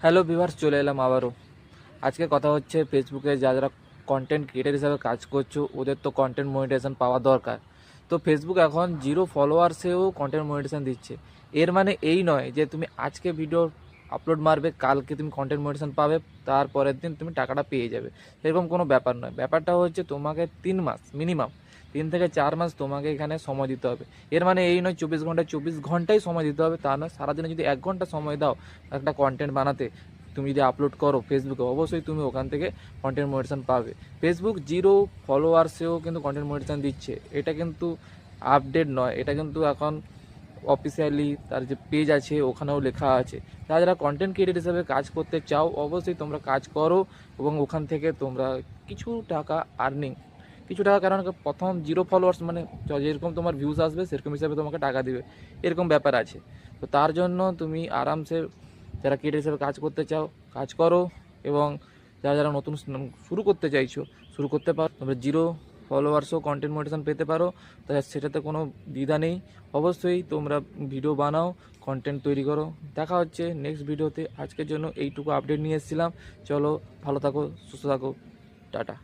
Hello viewers, চলে এলাম আবারও। আজকে কথা হচ্ছে ফেসবুকে যারা কন্টেন্ট ক্রিয়েটার হিসাবে কাজ করছো ওদের তো কন্টেন্ট মনিটাইজেশন পাওয়া দরকার। তো ফেসবুক এখন 0 ফলোয়ার্সেও কন্টেন্ট মনিটাইজেশন দিচ্ছে। এর মানে এই নয় যে তুমি আজকে ভিডিও আপলোড মারবে, কালকে তুমি কন্টেন্ট মনিটাইজেশন পাবে, তারপরের দিন তুমি টাকাটা পেয়ে যাবে। এরকম কোনো ব্যাপার নয়। ব্যাপারটা হচ্ছে তোমাকে 3 মাস মিনিমাম, 3 থেকে 4 মাস তোমাকে এখানে সময় দিতে হবে। এর মানে এই নয় 24 ঘন্টায় 24 ঘন্টাই সময় দিতে হবে, তা নয়। সারাদিনে যদি 1 ঘন্টা সময় দাও একটা কন্টেন্ট বানাতে, তুমি যদি আপলোড করো ফেসবুকে, অবশ্যই তুমি ওখান থেকে কন্টেন্ট মনিটাইজেশন পাবে। ফেসবুক 0 ফলোয়ার্সেও কিন্তু কন্টেন্ট মনিটাইজেশন দিচ্ছে। এটা কিন্তু আপডেট নয়, এটা কিন্তু এখন অফিসিয়ালি তার যে পেজ আছে ওখানেও লেখা আছে। যারা যারা কন্টেন্ট ক্রিয়েটর হিসেবে কাজ করতে চাও অবশ্যই তোমরা কাজ করো, এবং ওখান থেকে তোমরা কিছু টাকা আর্নিং, কিছু টাকা, কারণ প্রথম 0 ফলোয়ার্স মানে যেরকম তোমার ভিউজ আসবে সেরকম হিসাবে তোমাকে টাকা দিবে, এরকম ব্যাপার আছে। তো তার জন্য তুমি আরামসে যারা ক্রিয়েটর হিসেবে কাজ করতে চাও কাজ করো, এবং যারা যারা নতুন শুরু করতে চাইছো শুরু করতে পারো। তোমরা 0 ফলোয়ার্সও কন্টেন্ট মোটিভেশন পেতে পারো, তাই সেটাতে কোনো দ্বিধা নেই। অবশ্যই তোমরা ভিডিও বানাও, কন্টেন্ট তৈরি করো। দেখা হচ্ছে নেক্সট ভিডিওতে। আজকের জন্য এইটুকু আপডেট নিয়ে এসেছিলাম। চলো, ভালো থাকো, সুস্থ থাকো, টাটা।